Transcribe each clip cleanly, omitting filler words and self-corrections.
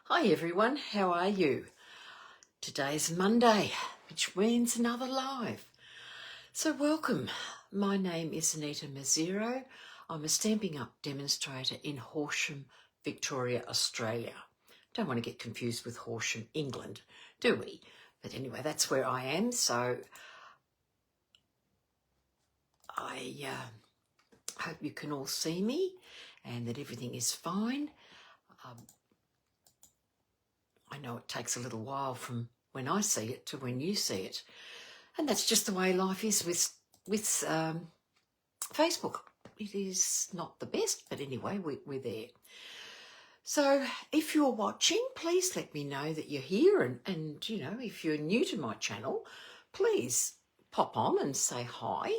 Hi everyone, how are you? Today's Monday, which means another live. So welcome. My name is Anita Mazzero. I'm a Stampin' Up demonstrator in Horsham, Victoria, Australia. Don't want to get confused with Horsham, England, do we? But anyway, that's where I am. So I hope you can all see me and that everything is fine. I know it takes a little while from when I see it to when you see it. And that's just the way life is with Facebook. It is not the best, but anyway, we're there. So if you're watching, please let me know that you're here. And you know, if you're new to my channel, please pop on and say hi.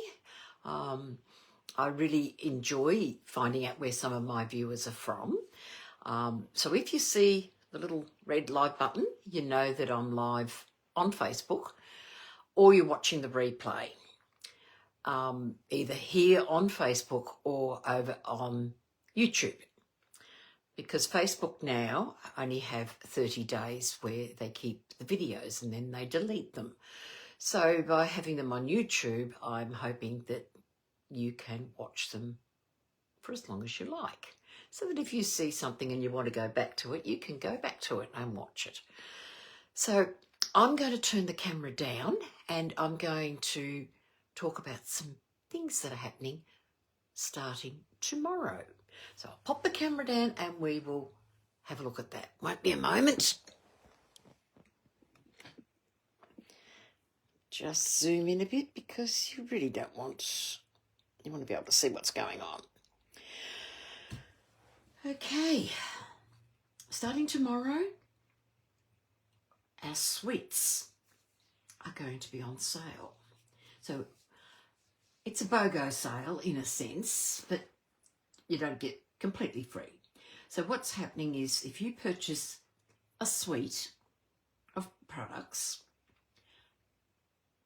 I really enjoy finding out where some of my viewers are from. So if you see the little red live button, you know that I'm live on Facebook, or you're watching the replay, either here on Facebook or over on YouTube. Because Facebook now only have 30 days where they keep the videos and then they delete them. So by having them on YouTube, I'm hoping that you can watch them for as long as you like. So that if you see something and you want to go back to it, you can go back to it and watch it. So I'm going to turn the camera down and I'm going to talk about some things that are happening starting tomorrow. So I'll pop the camera down and we will have a look at that. Won't be a moment. Just zoom in a bit because you really don't want, you want to be able to see what's going on. Okay, starting tomorrow, our sweets are going to be on sale. So it's a BOGO sale in a sense, but you don't get completely free. So what's happening is if you purchase a suite of products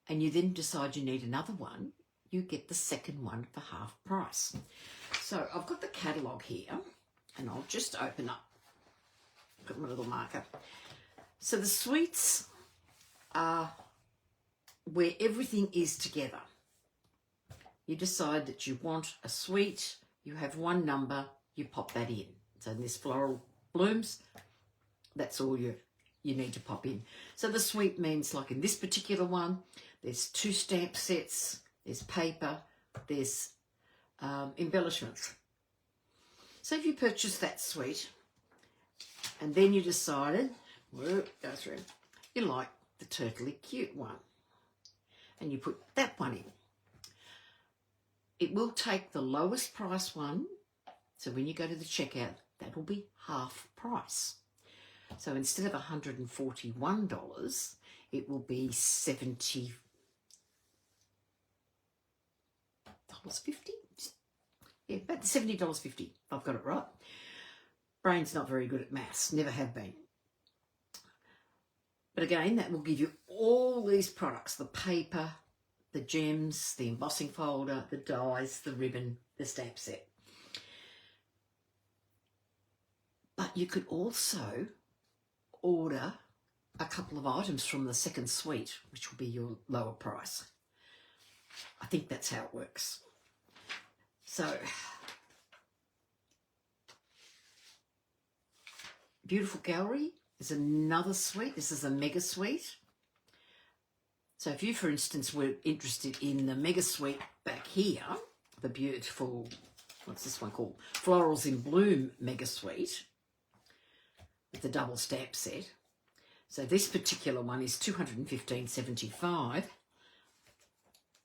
and you then decide you need another one, you get the second one for half price. So I've got the catalogue here and I'll just open up, got my little marker. So the suites are where everything is together. You decide that you want a suite, you have one number, you pop that in. So in this floral blooms, that's all you need to pop in. So the suite means, like in this particular one, there's 2 stamp sets, there's paper, there's embellishments. So if you purchase that suite and then you decided, go through, you like the turtly cute one and you put that one in. It will take the lowest price one, so when you go to the checkout, that will be half price. So instead of $141, it will be $70.50. Yeah, about $70.50, if I've got it right. Brain's not very good at maths, never have been. But again, that will give you all these products, the paper, the gems, the embossing folder, the dies, the ribbon, the stamp set. But you could also order a couple of items from the second suite, which will be your lower price. I think that's how it works. So, Beautiful Gallery is another suite. This is a mega suite. So if you, for instance, were interested in the mega suite back here, the beautiful, what's this one called? Florals in Bloom mega suite with the double stamp set. So this particular one is $215.75.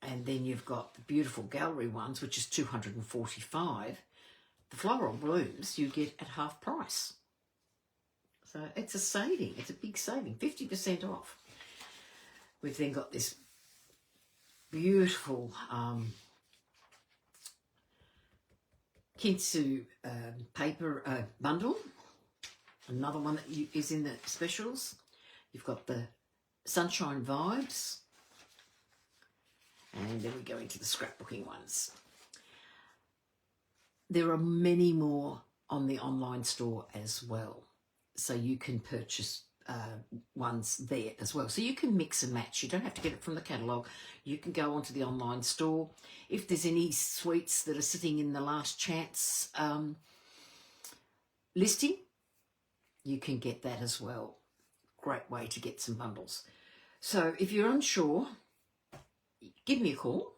And then you've got the Beautiful Gallery ones, which is $245. The Floral Blooms you get at half price. So it's a saving. It's a big saving, 50% off. We've then got this beautiful Kintsu paper bundle. Another one that is in the specials. You've got the Sunshine Vibes. And then we go into the scrapbooking ones. There are many more on the online store as well. so you can purchase ones there as well. So you can mix and match. You don't have to get it from the catalogue. You can go onto the online store. If there's any sweets that are sitting in the last chance listing, you can get that as well. Great way to get some bundles. So if you're unsure, give me a call.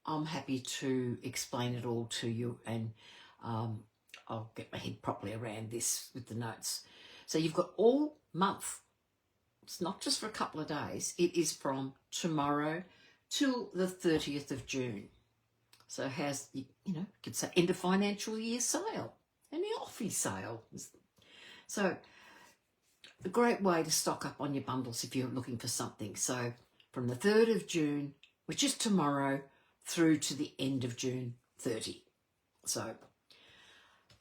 I'm happy to explain it all to you, and I'll get my head properly around this with the notes. So you've got all month. It's not just for a couple of days. It is from tomorrow till the 30th of June. So how's, you know, you could say end of financial year sale, and the offie sale. So a great way to stock up on your bundles if you're looking for something. So from the 3rd of June, which is tomorrow, through to the end of June 30. So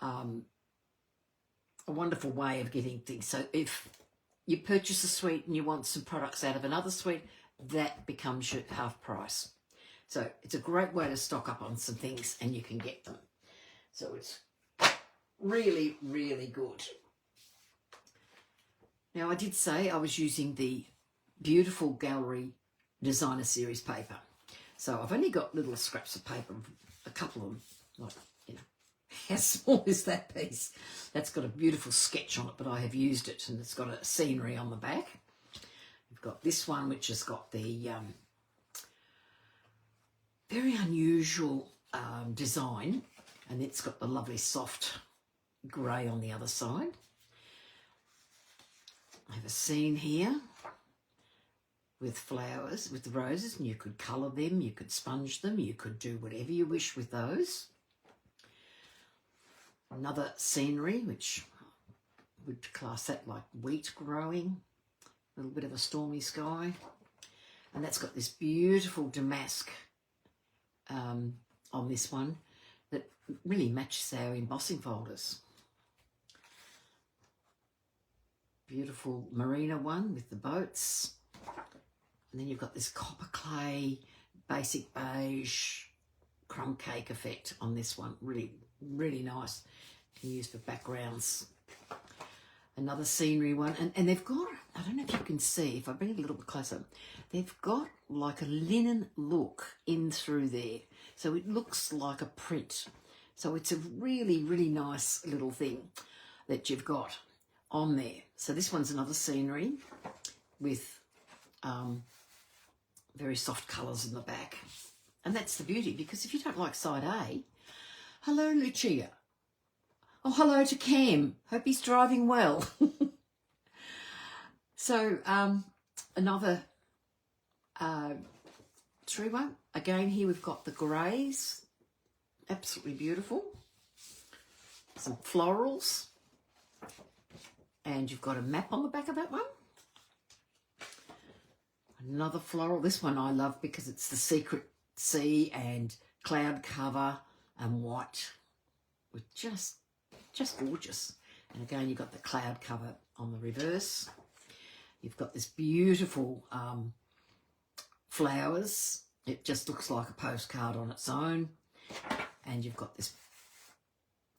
a wonderful way of getting things. So if you purchase a suite and you want some products out of another suite, that becomes your half price. So it's a great way to stock up on some things, and you can get them. So it's really, really good. Now, I did say I was using the beautiful Gallery Designer Series paper. So I've only got little scraps of paper, a couple of them, like, you know, how small is that piece? That's got a beautiful sketch on it, but I have used it, and it's got a scenery on the back. We've got this one, which has got the very unusual design, and it's got the lovely soft grey on the other side. I have a scene here with flowers, with the roses, and you could colour them, you could sponge them, you could do whatever you wish with those. Another scenery, which would class that like wheat growing, a little bit of a stormy sky. And that's got this beautiful damask on this one that really matches our embossing folders. Beautiful merino one with the boats. And then you've got this copper clay, basic beige, crumb cake effect on this one. Really, really nice. You can use for backgrounds. Another scenery one. And they've got, I don't know if you can see, if I bring it a little bit closer, they've got like a linen look in through there. So it looks like a print. So it's a really, really nice little thing that you've got on there. So this one's another scenery with very soft colours in the back. And that's the beauty, because if you don't like side A, hello Lucia. Oh, hello to Cam. Hope he's driving well. So another tree one. Again, here we've got the greys. Absolutely beautiful. Some florals. And you've got a map on the back of that one. Another floral. This one I love because it's the secret sea and cloud cover and white. With just gorgeous. And again, you've got the cloud cover on the reverse. You've got this beautiful flowers. It just looks like a postcard on its own. And you've got this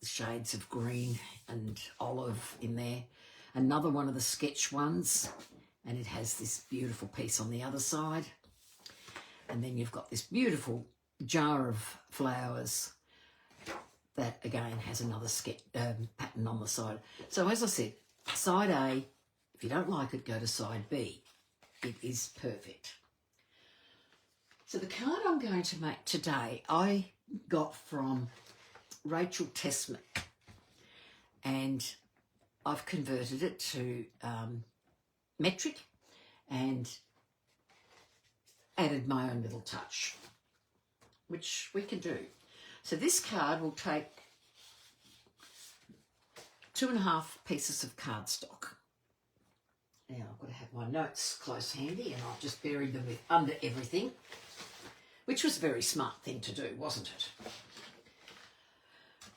shades of green and olive in there. Another one of the sketch ones. And it has this beautiful piece on the other side. And then you've got this beautiful jar of flowers that again has another sketch pattern on the side. So as I said, side A, if you don't like it, go to side B. It is perfect. So the card I'm going to make today, I got from Rachel Tessman, and I've converted it to metric and added my own little touch, which we can do. So this card will take 2.5 pieces of cardstock. Now I've got to have my notes close handy, and I've just buried them under everything, which was a very smart thing to do, wasn't it?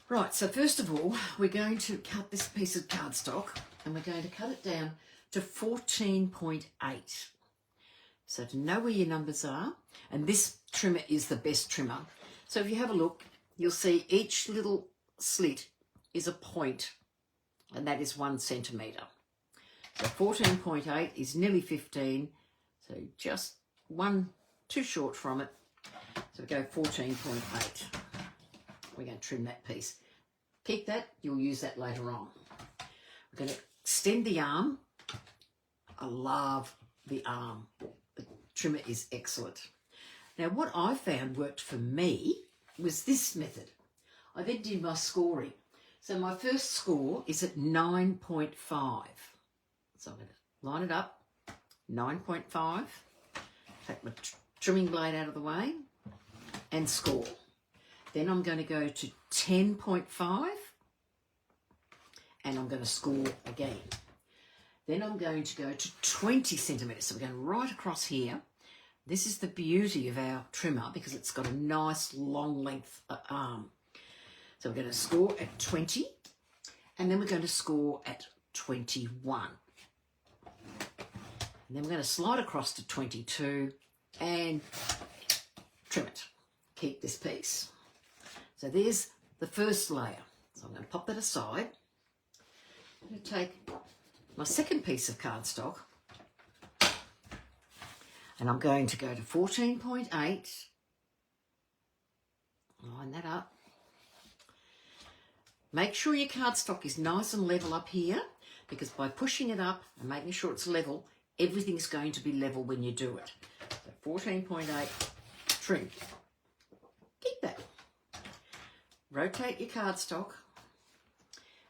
Right, so first of all, we're going to cut this piece of cardstock, and we're going to cut it down to 14.8. So to know where your numbers are, and this trimmer is the best trimmer. So if you have a look, you'll see each little slit is a point, and that is 1 centimetre. So 14.8 is nearly 15, so just one too short from it. So we go 14.8. We're going to trim that piece. Keep that, you'll use that later on. We're going to extend the arm. I love the arm. The trimmer is excellent. Now what I found worked for me was this method. I then did my scoring. So my first score is at 9.5. So I'm going to line it up, 9.5. Take my trimming blade out of the way and score. Then I'm going to go to 10.5 and I'm going to score again. Then I'm going to go to 20 centimetres. So we're going right across here. This is the beauty of our trimmer because it's got a nice long length arm. So we're going to score at 20 and then we're going to score at 21. And then we're going to slide across to 22 and trim it. Keep this piece. So there's the first layer. So I'm going to pop that aside. I'm going to take my second piece of cardstock and I'm going to go to 14.8. Line that up. Make sure your cardstock is nice and level up here because by pushing it up and making sure it's level, everything's going to be level when you do it. So 14.8, trim. Keep that. Rotate your cardstock.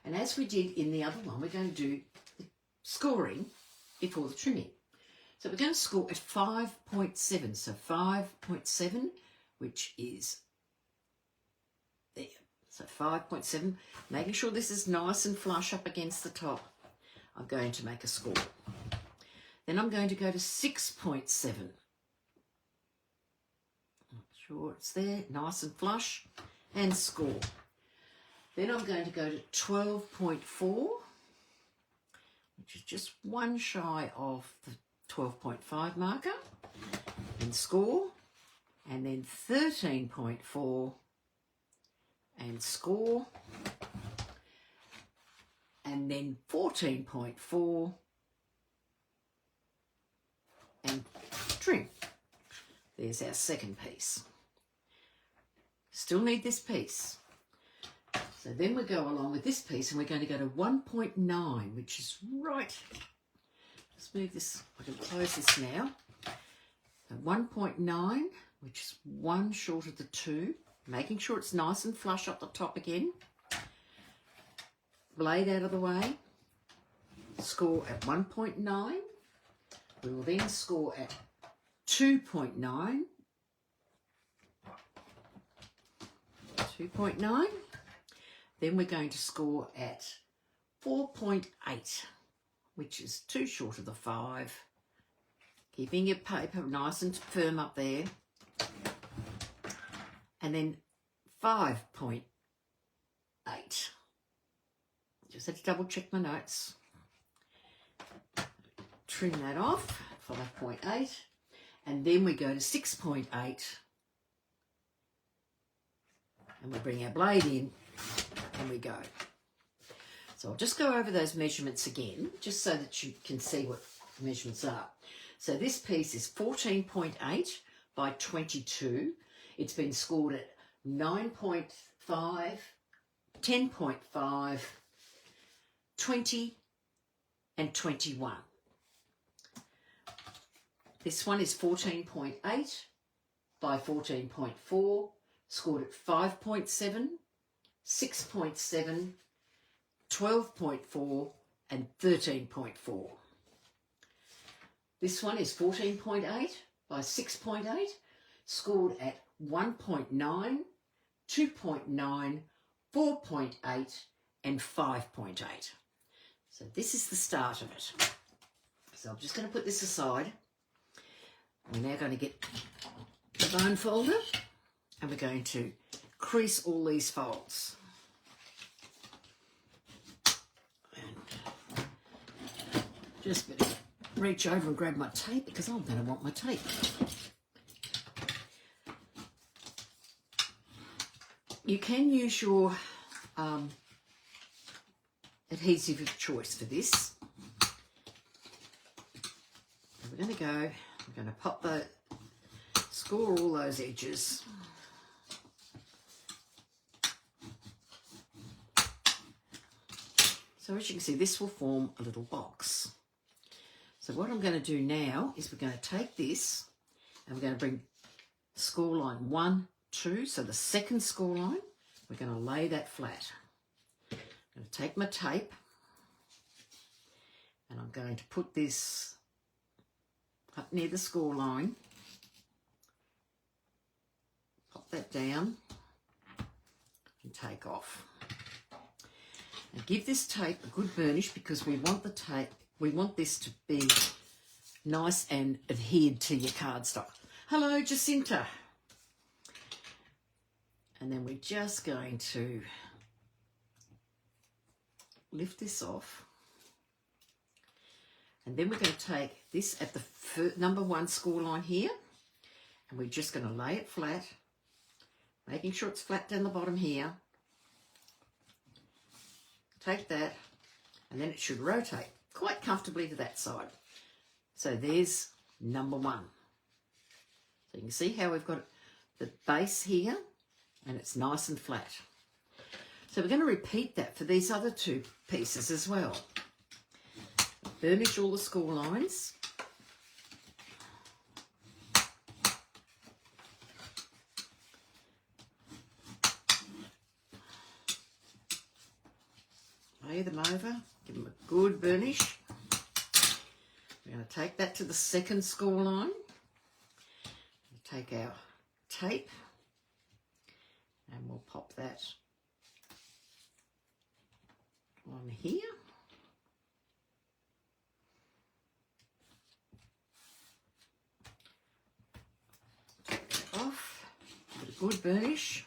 And as we did in the other one, we're going to do the scoring before the trimming. So we're going to score at 5.7. So 5.7, which is there. So 5.7, making sure this is nice and flush up against the top. I'm going to make a score. Then I'm going to go to 6.7. Make sure it's there, nice and flush, and score. Then I'm going to go to 12.4, which is just one shy of the 12.5 marker, and score. And then 13.4, and score. And then 14.4, and trim. There's our second piece. Still need this piece. So then we go along with this piece and we're going to go to 1.9, which is right. Let's move this, I can close this now. So 1.9, which is one short of the 2, making sure it's nice and flush up the top again. Blade out of the way. Score at 1.9. We will then score at 2.9. 2.9. Then we're going to score at 4.8, which is too short of the 5. Keeping your paper nice and firm up there. And then 5.8. Just had to double check my notes. Trim that off, 5.8. And then we go to 6.8. And we bring our blade in and we go. So I'll just go over those measurements again, just so that you can see what the measurements are. So this piece is 14.8 by 22. It's been scored at 9.5, 10.5, 20 and 21. This one is 14.8 by 14.4, scored at 5.7, 6.7, 12.4 and 13.4. This one is 14.8 by 6.8, scored at 1.9, 2.9, 4.8 and 5.8. So this is the start of it. So I'm just going to put this aside. We're now going to get the bone folder and we're going to crease all these folds. And just better reach over and grab my tape because I'm going to want my tape. You can use your adhesive of choice for this. we're going to go, we're going to score all those edges. So as you can see, this will form a little box. So what I'm going to do now is we're going to take this and we're going to bring score line 1, 2, so the second score line, we're going to lay that flat. I'm going to take my tape and I'm going to put this up near the score line, pop that down and take off. And give this tape a good burnish because we want this to be nice and adhered to your cardstock. Hello, Jacinta. And then we're just going to lift this off. And then we're going to take this at the number 1 score line here, and we're just going to lay it flat, making sure it's flat down the bottom here. Take that, and then it should rotate quite comfortably to that side. So there's number 1. So you can see how we've got the base here, and it's nice and flat. So we're going to repeat that for these other 2 pieces as well. Burnish all the score lines. Lay them over, give them a good burnish. We're going to take that to the second score line. Take our tape and we'll pop that on here. Take that off, give it a good burnish.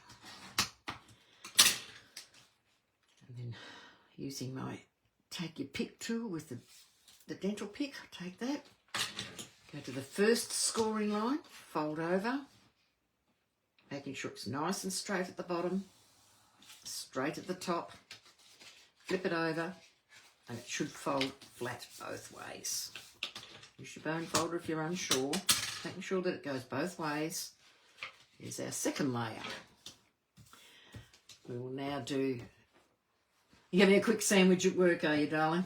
And then using my take your pick tool with the dental pick, take that, go to the first scoring line, fold over, making sure it's nice and straight at the bottom, straight at the top, flip it over, and it should fold flat both ways. Use your bone folder if you're unsure, making sure that it goes both ways. Here's our second layer. We will now do... You having a quick sandwich at work, are you, darling?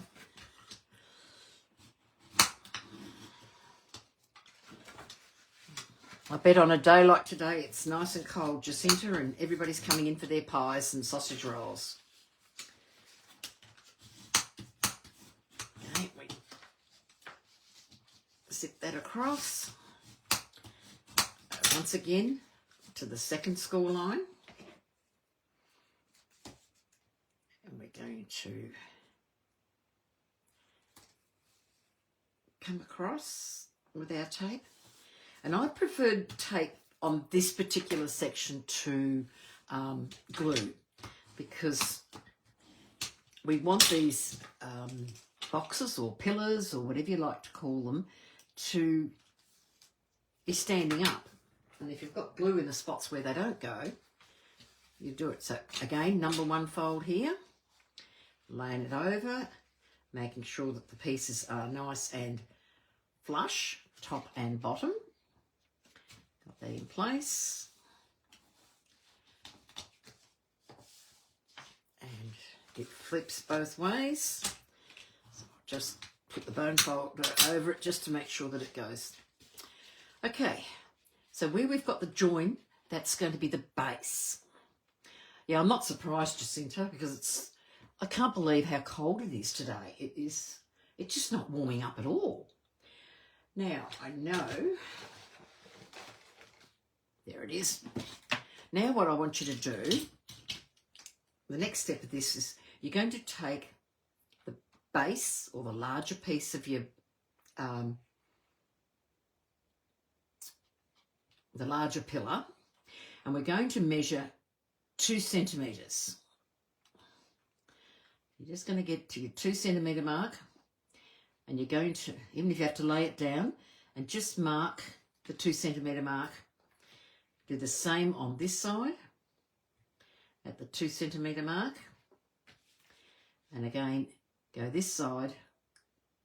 I bet on a day like today it's nice and cold, Jacinta, and everybody's coming in for their pies and sausage rolls. Okay, we zip that across. Once again to the second score line. And we're going to come across with our tape. And I preferred tape on this particular section to glue because we want these boxes or pillars or whatever you like to call them to be standing up. And if you've got glue in the spots where they don't go, you do it. So again, number 1 fold here, laying it over, making sure that the pieces are nice and flush, top and bottom. Got that in place. And it flips both ways. So I'll just put the bone folder over it just to make sure that it goes. Okay, so where we've got the join, that's going to be the base. Yeah, I'm not surprised, Jacinta, because I can't believe how cold it is today. It's just not warming up at all. Now, I know... There it is. Now what I want you to do, the next step of this is you're going to take the base or the larger piece of your, the larger pillar, and we're going to measure 2 centimetres. You're just going to get to your 2 centimetre mark, and you're going to, even if you have to lay it down, and just mark the 2 centimetre mark. Do the same on this side at the 2 centimetre mark, and again go this side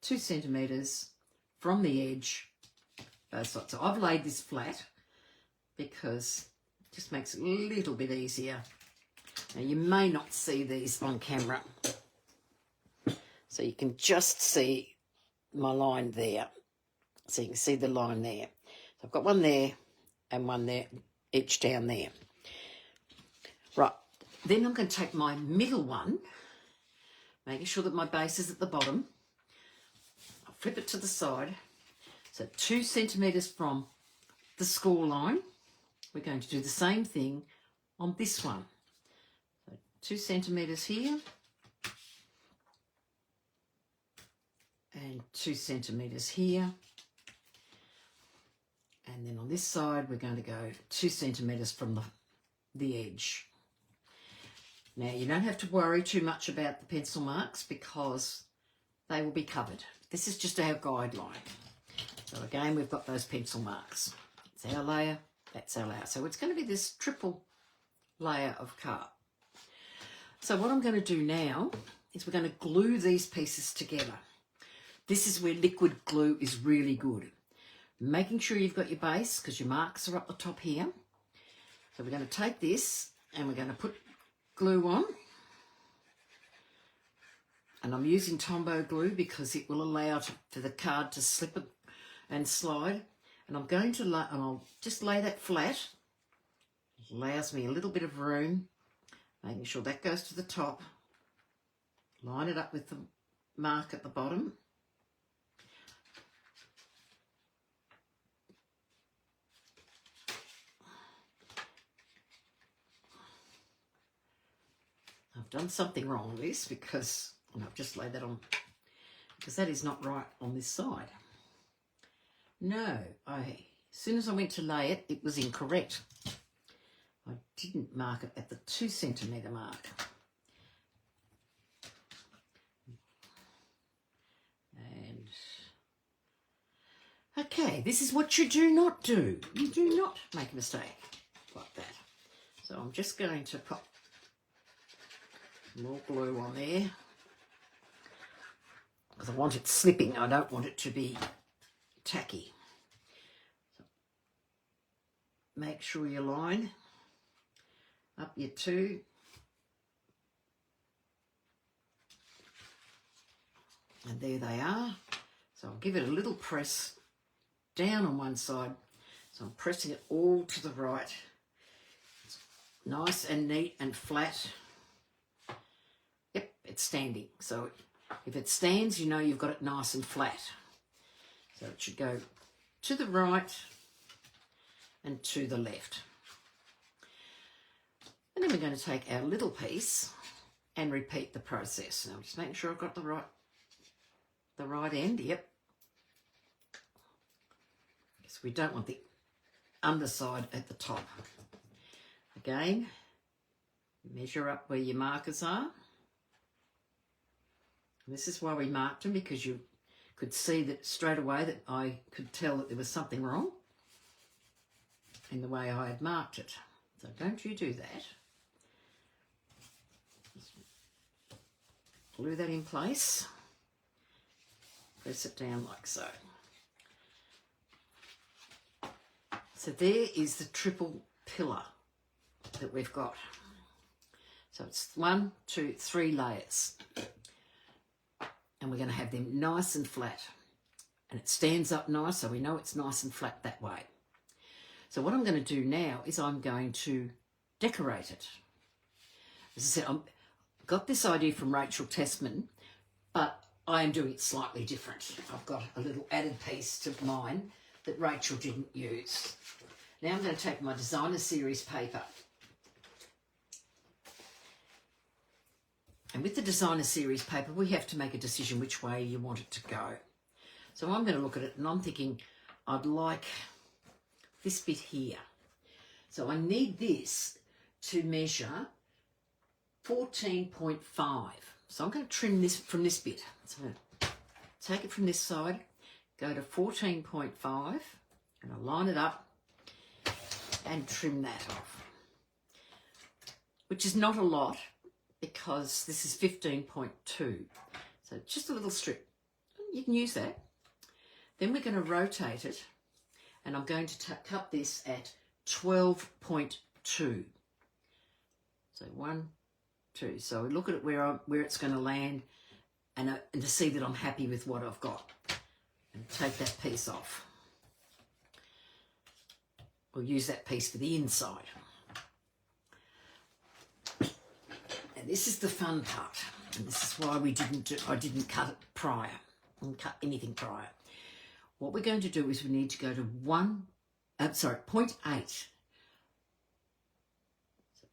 2 centimetres from the edge both sides. So I've laid this flat because it just makes it a little bit easier. Now you may not see these on camera, so you can just see my line there. So you can see the line there. So I've got one there and one there, each down there. Right, then I'm going to take my middle one, making sure that my base is at the bottom. I'll flip it to the side. So 2 centimetres from the score line. We're going to do the same thing on this one. So 2 centimetres here. And 2 centimetres here. And then on this side, we're going to go 2 centimetres from the edge. Now, you don't have to worry too much about the pencil marks because they will be covered. This is just our guideline. So again, we've got those pencil marks. It's our layer, that's our layer. So it's going to be this triple layer of card. So what I'm going to do now is we're going to glue these pieces together. This is where liquid glue is really good. Making sure you've got your base because your marks are up the top here. So we're going to take this and we're going to put glue on. And I'm using Tombow glue because it will allow for the card to slip and slide. And I'm going to and I'll just lay that flat. It allows me a little bit of room, making sure that goes to the top. Line it up with the mark at the bottom. I've done something wrong with this because I've just laid that on because that is not right on this side. No, as soon as I went to lay it, it was incorrect. I didn't mark it at the 2 centimetre mark. And okay, this is what you do not do. You do not make a mistake like that. So I'm just going to put more glue on there because I want it slipping. I don't want it to be tacky. So make sure you line up your 2. And there they are. So I'll give it a little press down on one side. So I'm pressing it all to the right. It's nice and neat and flat. Yep, it's standing. So if it stands, you know you've got it nice and flat. So it should go to the right and to the left. And then we're going to take our little piece and repeat the process. Now I'm just making sure I've got the right end, yep. Because we don't want the underside at the top. Again, measure up where your markers are. And this is why we marked them, because you could see that straight away that I could tell that there was something wrong in the way I had marked it. So don't you do that. Just glue that in place. Press it down like so. So there is the triple pillar that we've got. So it's 1, 2, 3 layers. And we're going to have them nice and flat. And it stands up nice, so we know it's nice and flat that way. So what I'm going to do now is I'm going to decorate it. As I said, I've got this idea from Rachel Tessman, but I am doing it slightly different. I've got a little added piece to mine that Rachel didn't use. Now I'm going to take my designer series paper. And with the designer series paper, we have to make a decision which way you want it to go. So I'm going to look at it and I'm thinking I'd like this bit here. So I need this to measure 14.5. So I'm going to trim this from this bit. So I'm going to take it from this side, go to 14.5, and I'll line it up and trim that off, which is not a lot because this is 15.2. So just a little strip. You can use that. Then we're going to rotate it and I'm going to cut this at 12.2. So 1, 2. So we look at it where it's going to land, and to see that I'm happy with what I've got. And take that piece off. We'll use that piece for the inside. And this is the fun part. And this is why I didn't cut it prior. And cut anything prior. What we're going to do is we need to go to 0.8. So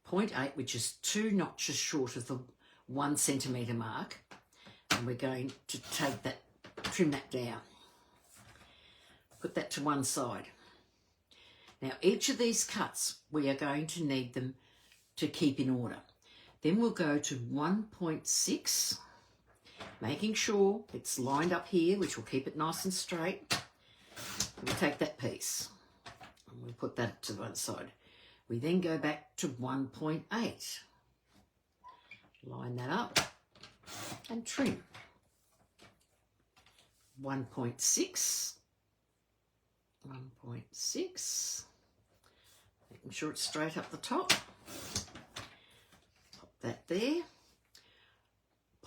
0.8, which is 2 notches short of the 1 centimetre mark. And we're going to take that, trim that down. Put that to one side. Now, each of these cuts, we are going to need them to keep in order. Then we'll go to 1.6, making sure it's lined up here, which will keep it nice and straight. We'll take that piece and we'll put that to one side. We then go back to 1.8. Line that up and trim. 1.6. 1.6, making sure it's straight up the top. Pop that there.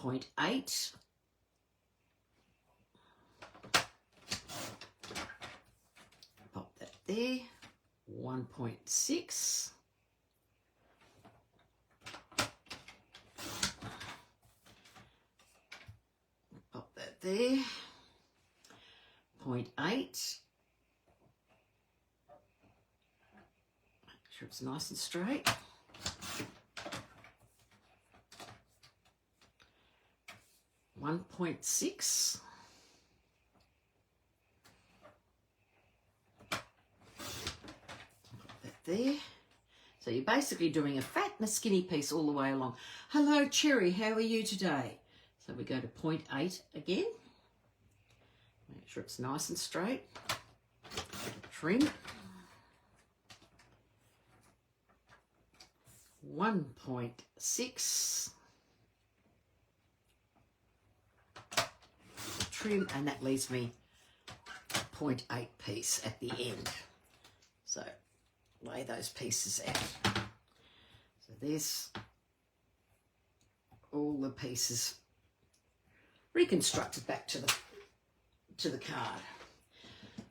0.8. Pop that there. 1.6. Pop that there. 0.8. Sure it's nice and straight. 1.6. Put that there. So you're basically doing a fat and a skinny piece all the way along. Hello, Cherry, how are you today? So we go to 0.8 again. Make sure it's nice and straight. Trim. 1.6, trim, and that leaves me a 0.8 piece at the end. So lay those pieces out. So there's all the pieces reconstructed back to the card.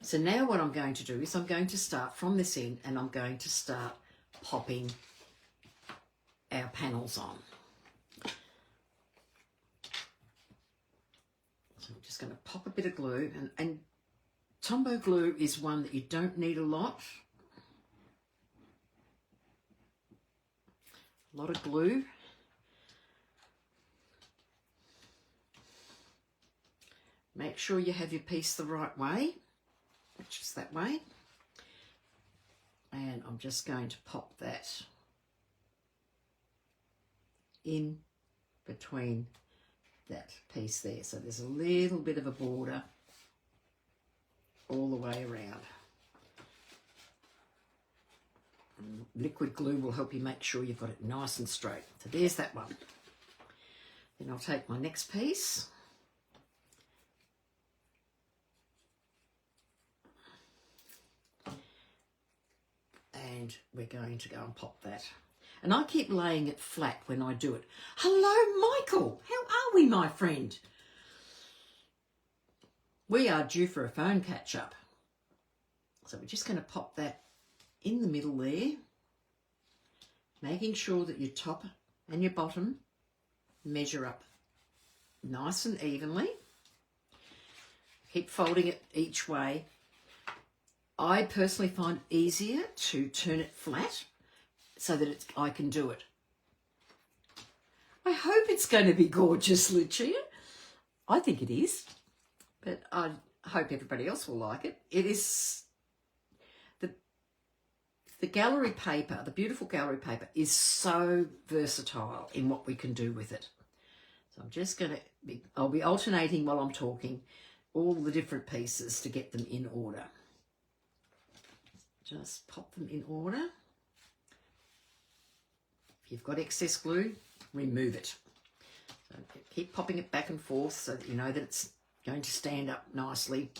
So now what I'm going to do is I'm going to start from this end, and I'm going to start popping our panels on. So I'm just going to pop a bit of glue, and Tombow glue is one that you don't need a lot. A lot of glue. Make sure you have your piece the right way, which is that way. And I'm just going to pop that in between that piece there. So there's a little bit of a border all the way around. And liquid glue will help you make sure you've got it nice and straight. So there's that one. Then I'll take my next piece. And we're going to go and pop that. And I keep laying it flat when I do it. Hello, Michael. How are we, my friend? We are due for a phone catch-up. So we're just going to pop that in the middle there, making sure that your top and your bottom measure up nice and evenly. Keep folding it each way. I personally find it easier to turn it flat so that I can do it. I hope it's going to be gorgeous, Lucia. I think it is, but I hope everybody else will like it. It is the gallery paper, the beautiful gallery paper, is so versatile in what we can do with it. So I'm just going to, I'll be alternating while I'm talking all the different pieces to get them in order. Just pop them in order. If you've got excess glue, remove it. So keep popping it back and forth so that you know that it's going to stand up nicely.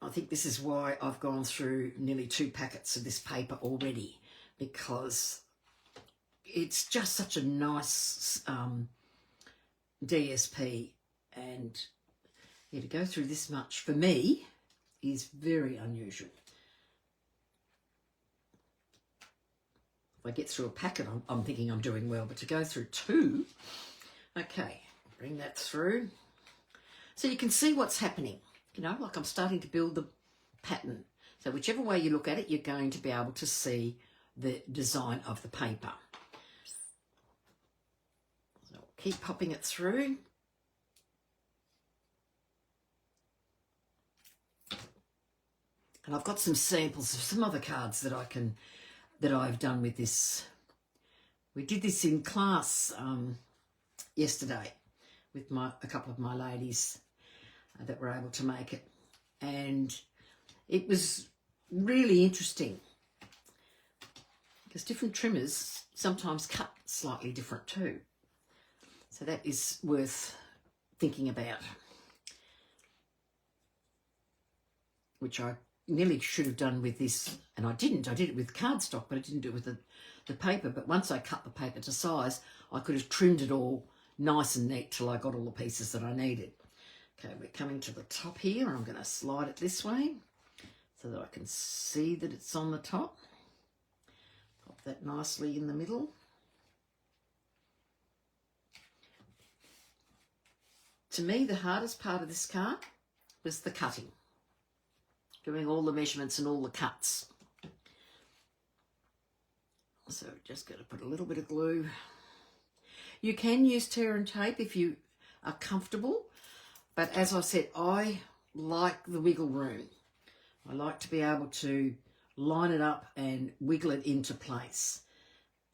I think this is why I've gone through nearly 2 packets of this paper already, because it's just such a nice DSP, and to go through this much for me is very unusual. If I get through a packet, I'm thinking I'm doing well, but to go through 2, okay, bring that through. So you can see what's happening, like I'm starting to build the pattern. So whichever way you look at it, you're going to be able to see the design of the paper. So I'll keep popping it through. And I've got some samples of some other cards that I've done with this. We did this in class yesterday with a couple of my ladies that were able to make it, and it was really interesting because different trimmers sometimes cut slightly different too. So that is worth thinking about, which I nearly should have done with this, and I didn't. I did it with cardstock, but I didn't do it with the paper. But once I cut the paper to size, I could have trimmed it all nice and neat till I got all the pieces that I needed. Okay, we're coming to the top here. I'm going to slide it this way so that I can see that it's on the top. Pop that nicely in the middle. To me, the hardest part of this card was the cutting. Doing all the measurements and all the cuts. So just going to put a little bit of glue. You can use tear and tape if you are comfortable, but as I said, I like the wiggle room. I like to be able to line it up and wiggle it into place.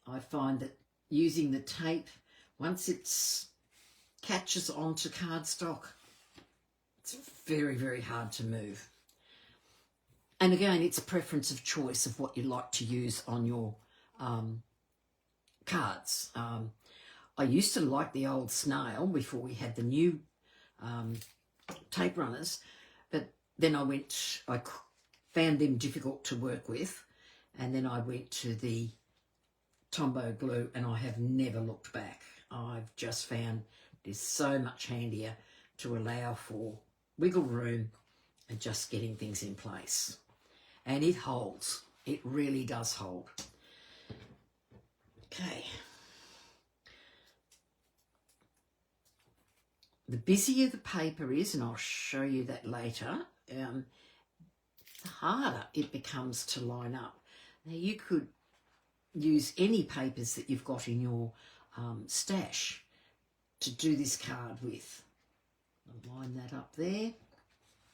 I find that using the tape, once it catches onto cardstock, it's very, very hard to move. And again, it's a preference of choice of what you like to use on your cards. I used to like the old snail before we had the new tape runners, but then I found them difficult to work with, and then I went to the Tombow glue, and I have never looked back. I've just found it is so much handier to allow for wiggle room and just getting things in place. And it holds. It really does hold. Okay. The busier the paper is, and I'll show you that later, the harder it becomes to line up. Now you could use any papers that you've got in your stash to do this card with. I'll line that up there.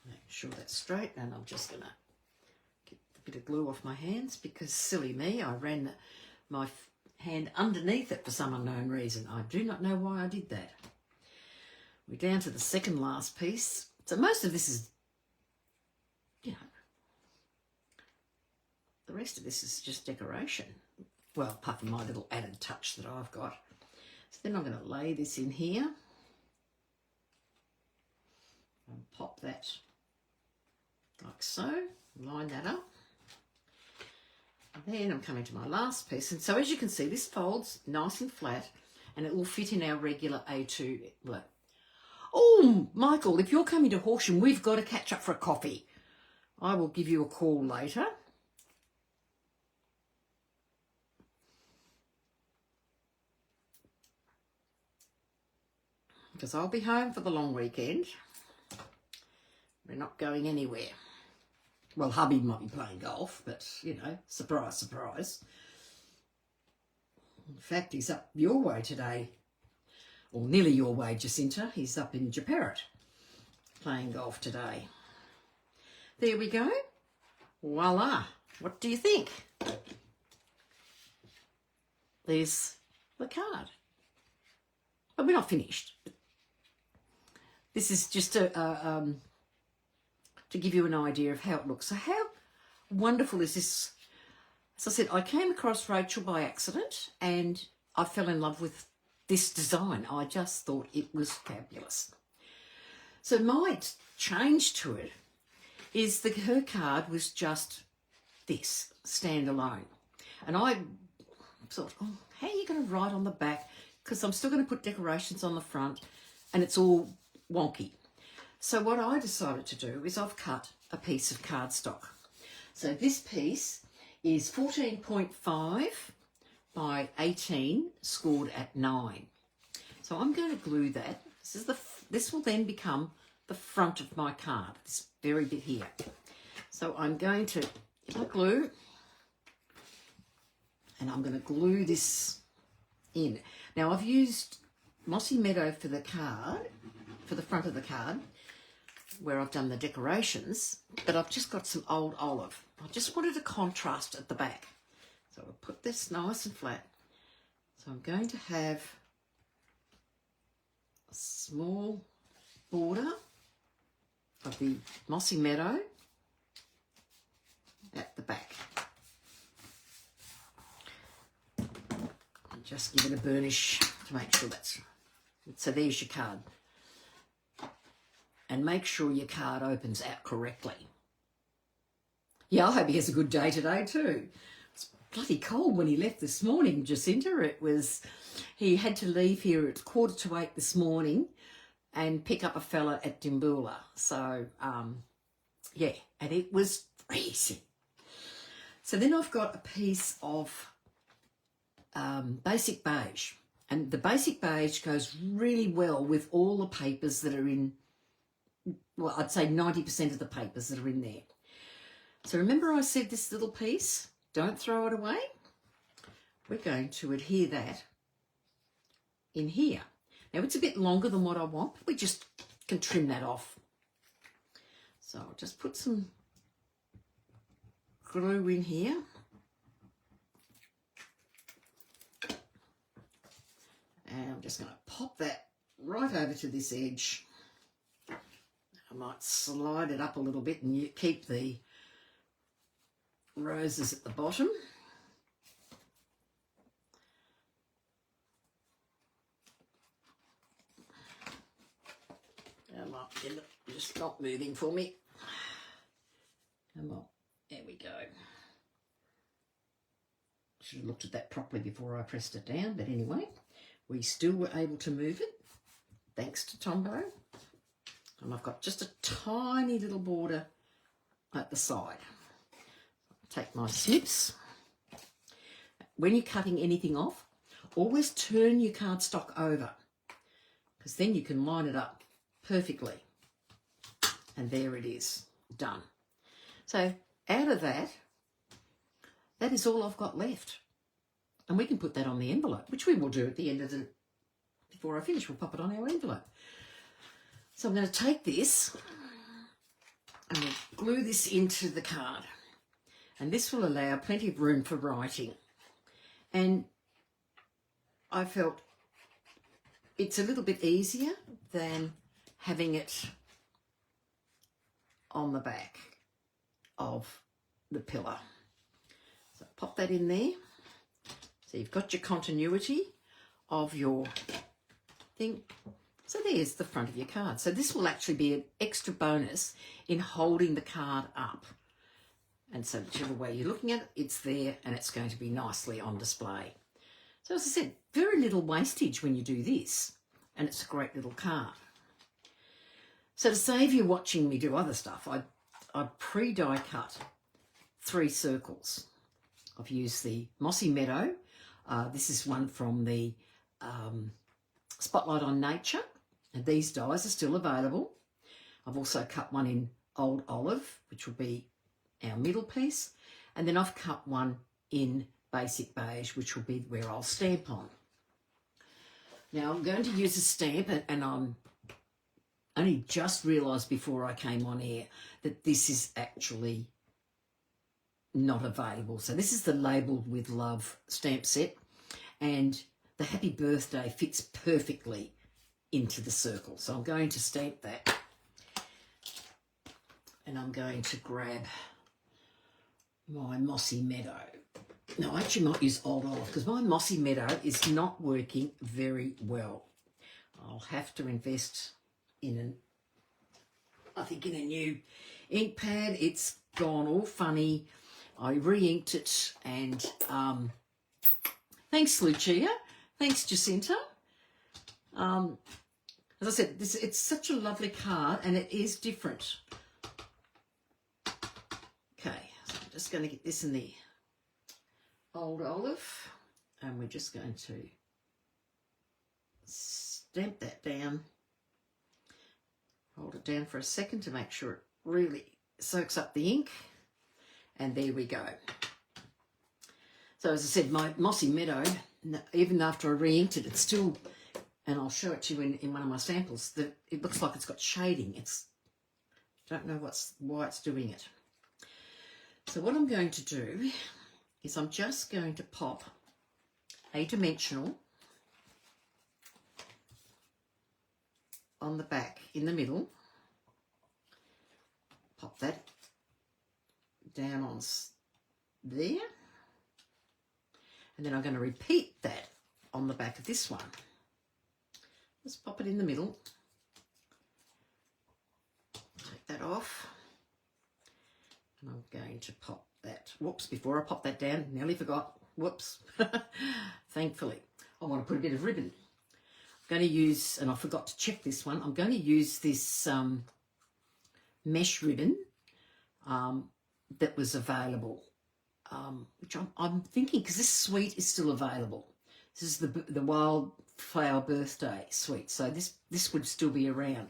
Make sure that's straight, and I'm just going to get a bit of glue off my hands because, silly me, I ran my hand underneath it for some unknown reason. I do not know why I did that. We're down to the second last piece. So most of this is, the rest of this is just decoration. Well, apart from my little added touch that I've got. So then I'm going to lay this in here and pop that like so, line that up. And then I'm coming to my last piece. And so as you can see, this folds nice and flat, and it will fit in our regular A2. Well, oh, Michael, if you're coming to Horsham, we've got to catch up for a coffee. I will give you a call later. Because I'll be home for the long weekend. We're not going anywhere. Well, hubby might be playing golf, but, surprise, surprise. In fact, he's up your way today, or nearly your way, Jacinta. He's up in Japarut playing golf today. There we go. Voila. What do you think? There's the card. But we're not finished. This is just to give you an idea of how it looks. So how wonderful is this? As I said, I came across Rachel by accident and I fell in love with this design. I just thought it was fabulous. So my change to it is that her card was just this, standalone. And I thought, oh, how are you going to write on the back? Because I'm still going to put decorations on the front and it's all wonky. So what I decided to do is I've cut a piece of cardstock. So this piece is 14.5 by 18, scored at 9. So I'm going to glue that. This will then become the front of my card, this very bit here. So I'm going to get my glue and I'm going to glue this in. Now I've used Mossy Meadow for the card, for the front of the card, where I've done the decorations, but I've just got some old olive. I just wanted a contrast at the back. So I'll put this nice and flat. So I'm going to have a small border of the Mossy Meadow at the back. And just give it a burnish to make sure that's... So there's your card. And make sure your card opens out correctly. Yeah, I hope he has a good day today too. It's bloody cold when he left this morning, Jacinta. He had to leave here at 7:45 this morning and pick up a fella at Dimboola. So, yeah, and it was freezing. So then I've got a piece of basic beige. And the basic beige goes really well with all the papers that are in, well, I'd say 90% of the papers that are in there. So remember I said this little piece, don't throw it away? We're going to adhere that in here. Now it's a bit longer than what I want, but we just can trim that off. So I'll just put some glue in here. And I'm just going to pop that right over to this edge. I might slide it up a little bit and you keep the roses at the bottom. Come on, just not moving for me. Come on, there we go. Should have looked at that properly before I pressed it down, but anyway, we still were able to move it, thanks to Tombo. And I've got just a tiny little border at the side. Take my snips. When you're cutting anything off, always turn your cardstock over, because then you can line it up perfectly. And there it is, done. So out of that is all I've got left. And we can put that on the envelope, which we will do at the end of the, before I finish, we'll pop it on our envelope. So I'm going to take this and we'll glue this into the card. And this will allow plenty of room for writing. And I felt it's a little bit easier than having it on the back of the pillar. So pop that in there. So you've got your continuity of your thing. So there's the front of your card. So this will actually be an extra bonus in holding the card up. And so whichever way you're looking at it, it's there and it's going to be nicely on display. So as I said, very little wastage when you do this. And it's a great little card. So to save you watching me do other stuff, I pre-die cut 3 circles. I've used the Mossy Meadow. This is one from the Spotlight on Nature. And these dies are still available. I've also cut one in Old Olive, which will be our middle piece. And then I've cut one in Basic Beige, which will be where I'll stamp on. Now I'm going to use a stamp, and I'm only just realised before I came on air that this is actually not available. So this is the Labelled with Love stamp set, and the Happy Birthday fits perfectly into the circle. So I'm going to stamp that, and I'm going to grab my Mossy Meadow. Now I actually might use Old Olive because my Mossy Meadow is not working very well. I'll have to invest in a new ink pad. It's gone all funny. I re-inked it, and thanks, Lucia. Thanks, Jacinta. As I said, it's such a lovely card, and it is different. Okay, so I'm just going to get this in the old olive, and we're just going to stamp that down. Hold it down for a second to make sure it really soaks up the ink. And there we go. So as I said, my Mossy Meadow, even after I re-inked it, it's still, and I'll show it to you in one of my samples, that it looks like it's got shading. Don't know why it's doing it. So what I'm going to do is I'm just going to pop a dimensional on the back in the middle. Pop that down on there, and then I'm going to repeat that on the back of this one. Just pop it in the middle, take that off, and I'm going to pop that, whoops, before I pop that down, nearly forgot, whoops, thankfully. I want to put a bit of ribbon. I'm going to use, and I forgot to check this one, I'm going to use this mesh ribbon that was available, which I'm thinking, because this suite is still available. This is the Wildflower Birthday suite, so this would still be around.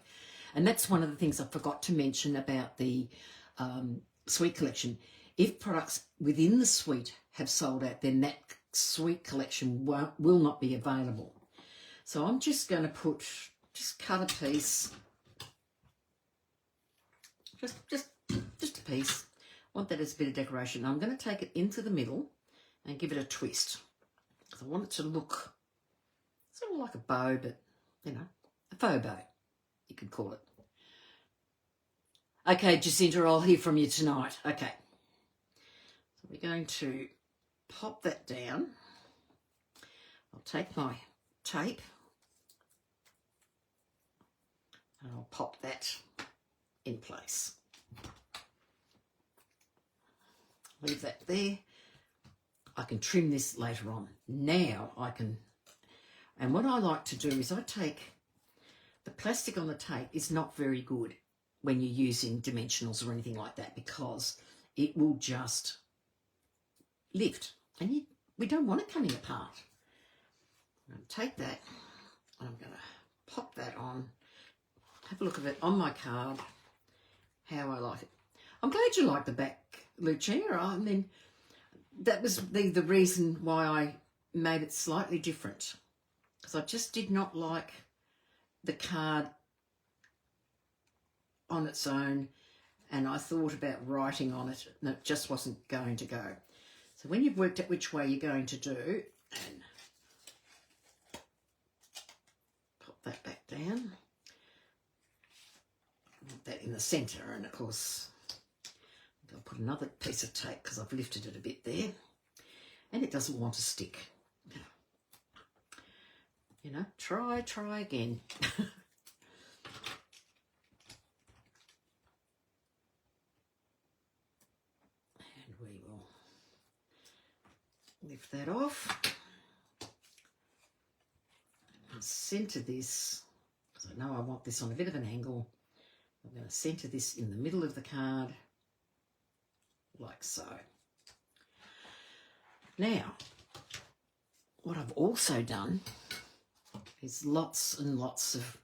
And that's one of the things I forgot to mention about the suite collection. If products within the suite have sold out, then that suite collection will not be available. So I'm just going to just cut a piece, just a piece. I want that as a bit of decoration. I'm going to take it into the middle and give it a twist, because I want it to look sort of like a bow, but, you know, a faux bow, you could call it. Okay, Jacinta, I'll hear from you tonight. Okay. So we're going to pop that down. I'll take my tape and I'll pop that in place. Leave that there. I can trim this later on. Now I can, and what I like to do is I take the plastic on the tape is not very good when you're using dimensionals or anything like that, because it will just lift, and we don't want it coming apart. I'm going to take that and I'm going to pop that on, have a look at it on my card, how I like it. I'm glad you like the back, Lucia. I mean, that was the reason why I made it slightly different, because I just did not like the card on its own, and I thought about writing on it, and it just wasn't going to go. So when you've worked out which way you're going to do, and pop that back down, put that in the centre, and of course I'll put another piece of tape because I've lifted it a bit there, and it doesn't want to stick. You know, try again. And we will lift that off and centre this, because I know I want this on a bit of an angle. I'm going to centre this in the middle of the card, like so. Now, what I've also done is lots and lots of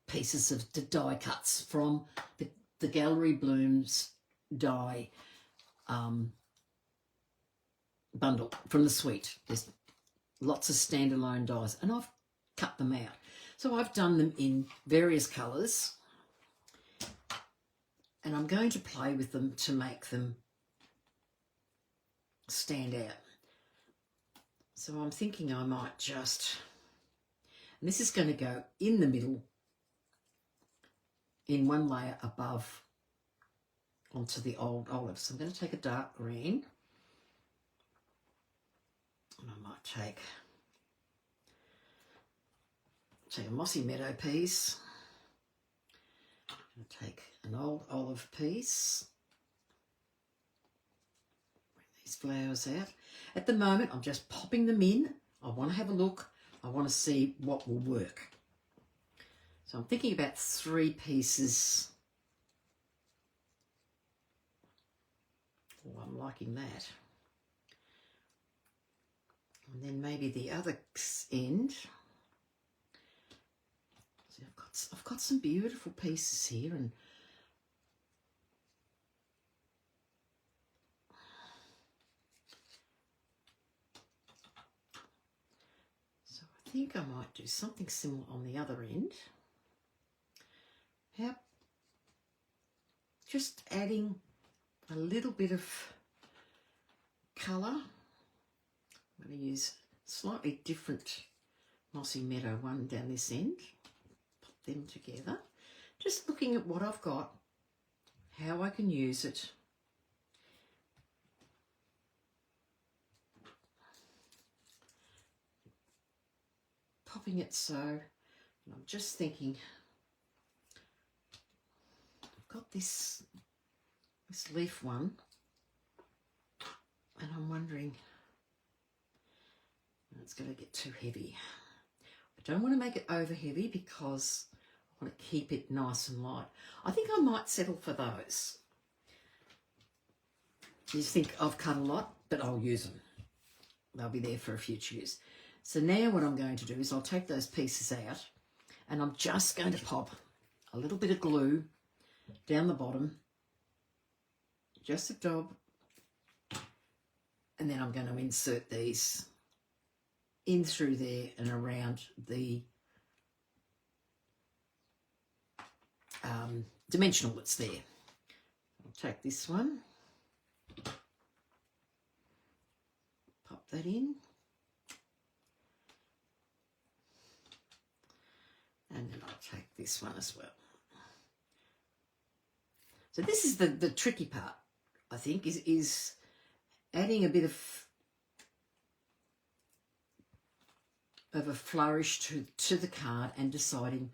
pieces of die cuts from the Gallery Blooms die bundle from the suite. There's lots of standalone dies, and I've cut them out. So I've done them in various colours, and I'm going to play with them to make them stand out. So I'm thinking I might just, and this is going to go in the middle, in one layer above onto the old olive. So I'm going to take a dark green, and I might take a Mossy Meadow piece, I'm going to take an old olive piece, bring these flowers out. At the moment, I'm just popping them in. I want to have a look. I want to see what will work. So I'm thinking about 3 pieces. Oh, I'm liking that. And then maybe the other end. See, I've got some beautiful pieces here, and so I think I might do something similar on the other end. How just adding a little bit of colour. I'm going to use slightly different Mossy Meadow one down this end. Put them together. Just looking at what I've got, how I can use it. Popping it so, and I'm just thinking, I've got this leaf one, and I'm wondering, it's going to get too heavy. I don't want to make it over heavy because I want to keep it nice and light. I think I might settle for those. You think I've cut a lot, but I'll use them. They'll be there for a future use. So now what I'm going to do is I'll take those pieces out, and I'm just going to pop a little bit of glue down the bottom, just a dab, and then I'm going to insert these in through there and around the dimensional that's there. I'll take this one, pop that in, and then I'll take this one as well. So this is the tricky part, I think, is adding a bit of a flourish to the card and deciding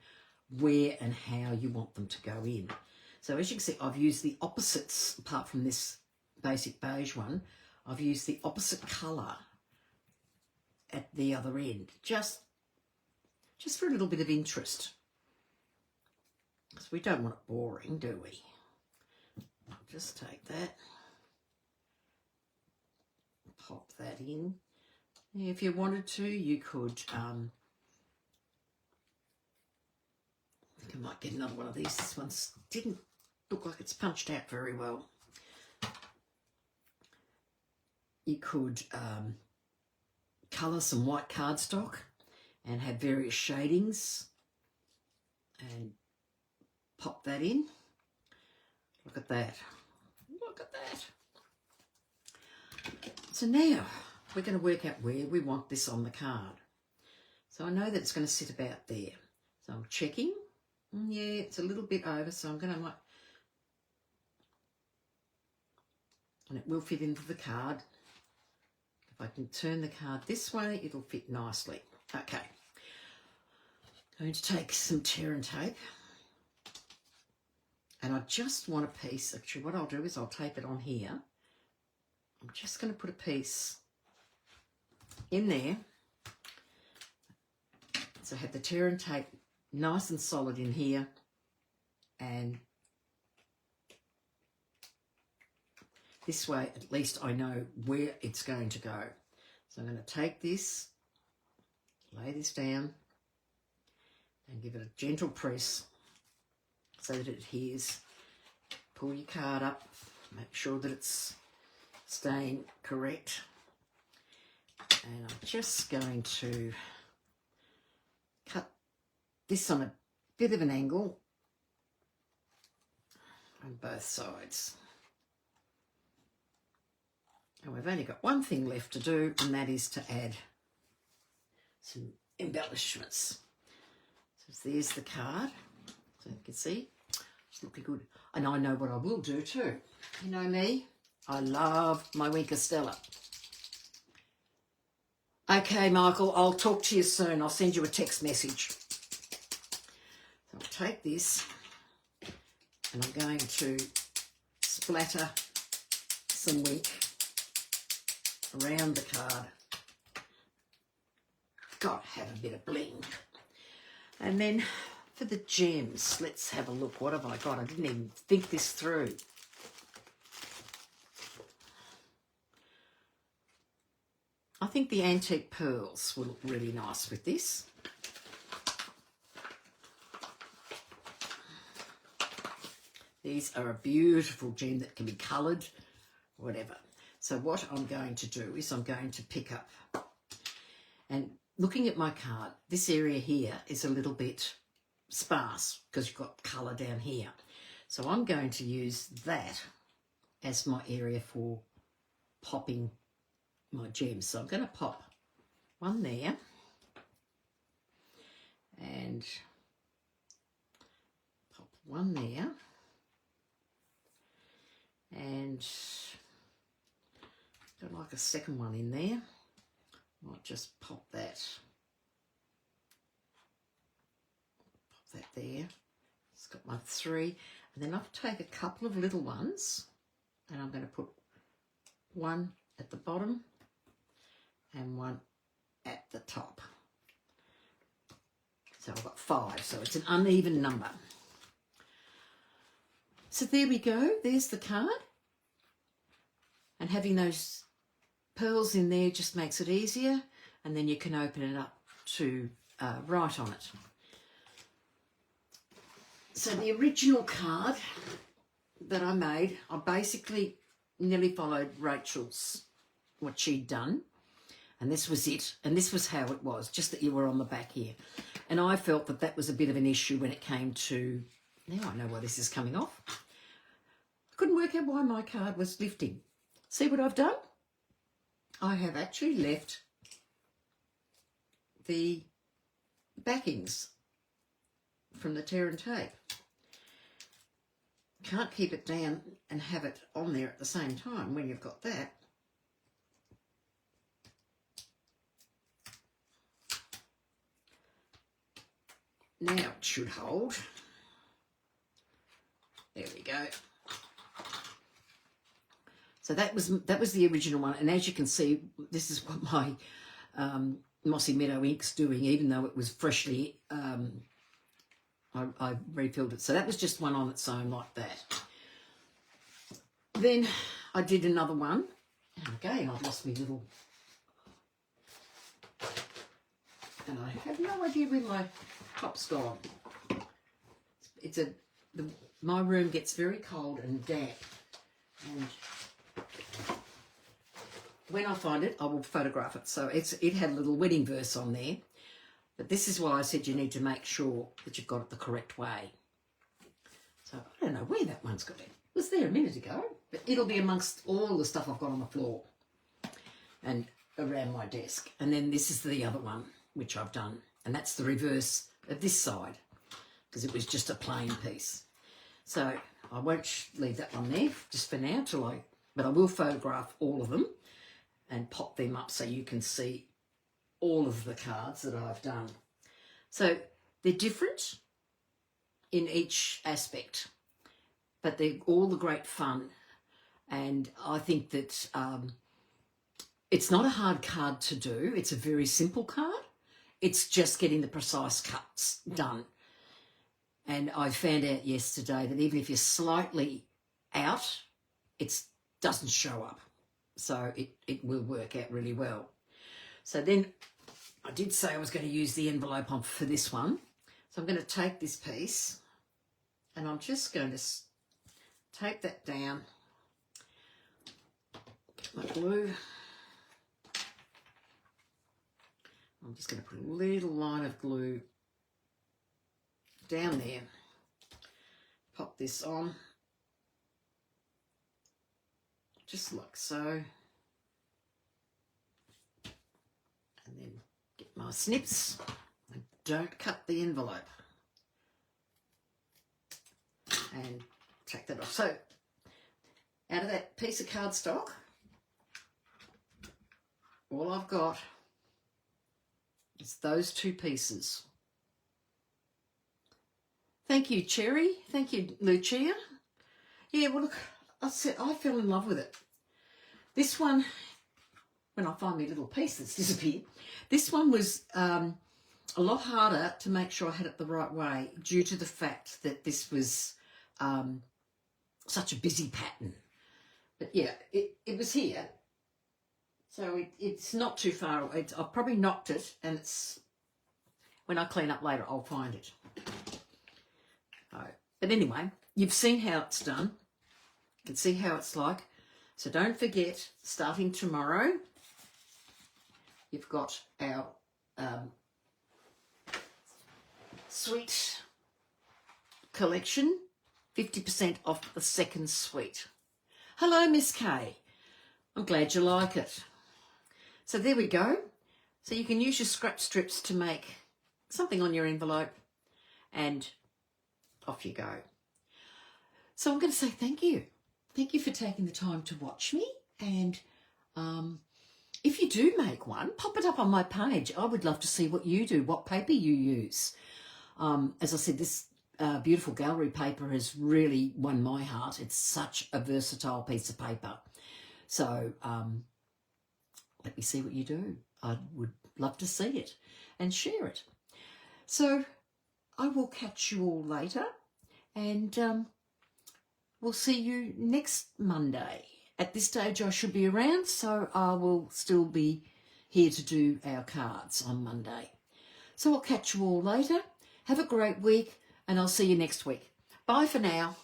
where and how you want them to go in. So as you can see, I've used the opposites, apart from this basic beige one, I've used the opposite colour at the other end, just for a little bit of interest. Because we don't want it boring, do we? I'll just take that, pop that in. If you wanted to, you could, I think I might get another one of these. This one didn't look like it's punched out very well. You could colour some white cardstock and have various shadings and pop that in. Look at that. Look at that. So now we're going to work out where we want this on the card. So I know that it's going to sit about there. So I'm checking. Yeah, it's a little bit over, so I'm going to and it will fit into the card. If I can turn the card this way, it'll fit nicely. Okay. I'm going to take some tear and tape. And I just want a piece. Actually, what I'll do is I'll tape it on here. I'm just going to put a piece in there. So I have the tear and tape nice and solid in here, and this way at least I know where it's going to go. So I'm going to take this, lay this down, and give it a gentle press so that it adheres. Pull your card up, make sure that it's staying correct. And I'm just going to cut this on a bit of an angle on both sides. And we've only got one thing left to do, and that is to add some embellishments. So there's the card. So you can see it's looking good. And I know what I will do too. You know me, I love my Winker Stella. Okay, Michael, I'll talk to you soon. I'll send you a text message. So I'll take this And I'm going to splatter some ink around the card. Got to have a bit of bling. And then for the gems, let's have a look. What have I got? I didn't even think this through. I think the antique pearls will look really nice with this. These are a beautiful gem that can be coloured, whatever. So what I'm going to do is I'm going to pick up, and looking at my card, this area here is a little bit sparse because you've got colour down here. So I'm going to use that as my area for popping my gems. So I'm going to pop one there and pop one there. And got like a second one in there. Might just pop that. Pop that there. It's got my 3. And then I'll take a couple of little ones and I'm going to put one at the bottom and one at the top. So I've got 5. So it's an uneven number. So there we go, there's the card. And having those pearls in there just makes it easier, and then you can open it up to write on it. So the original card that I made, I basically nearly followed Rachel's, what she'd done. And this was it, and this was how it was, just that you were on the back here. And I felt that that was a bit of an issue when it came to, now I know why this is coming off. I couldn't work out why my card was lifting. See what I've done? I have actually left the backings from the tear and tape. Can't keep it down and have it on there at the same time when you've got that. Now it should hold. There we go. So that was the original one, and as you can see, this is what my Mossy Meadow ink's doing, even though it was freshly, I refilled it. So that was just one on its own like that. Then I did another one, and again I've lost my little, and I have no idea where my top's gone. My room gets very cold and damp, and when I find it, I will photograph it. So it had a little wedding verse on there. But this is why I said you need to make sure that you've got it the correct way. So I don't know where that one's got it. It was there a minute ago, but it'll be amongst all the stuff I've got on the floor and around my desk. And then this is the other one, which I've done. And that's the reverse of this side, because it was just a plain piece. So I won't leave that one there just for now, but I will photograph all of them and pop them up so you can see all of the cards that I've done. So they're different in each aspect, but they're all the great fun. And I think that it's not a hard card to do. It's a very simple card. It's just getting the precise cuts done. And I found out yesterday that even if you're slightly out, it doesn't show up. So it will work out really well. So then I did say I was going to use the envelope on for this one. So I'm going to take this piece and I'm just going to tape that down. Get my glue. I'm just going to put a little line of glue down there. Pop this on. Just like so. And then get my snips and don't cut the envelope. And take that off. So out of that piece of cardstock, all I've got is those two pieces. Thank you, Cherry. Thank you, Lucia. Yeah, well, look, I fell in love with it. This one, when I find my little piece that's disappeared, this one was a lot harder to make sure I had it the right way due to the fact that this was such a busy pattern. But yeah, it was here. So it's not too far away. I've probably knocked it, and it's, when I clean up later, I'll find it. Oh, but anyway, you've seen how it's done. You can see how it's like. So don't forget, starting tomorrow, you've got our sweet collection, 50% off the second suite. Hello, Miss Kay. I'm glad you like it. So there we go. So you can use your scrap strips to make something on your envelope, and off you go. So I'm going to say thank you. Thank you for taking the time to watch me. And if you do make one, pop it up on my page. I would love to see what you do, what paper you use. As I said, this beautiful gallery paper has really won my heart. It's such a versatile piece of paper. So let me see what you do. I would love to see it and share it. So I will catch you all later, and we'll see you next Monday. At this stage I should be around, so I will still be here to do our cards on Monday. So I'll catch you all later. Have a great week, and I'll see you next week. Bye for now.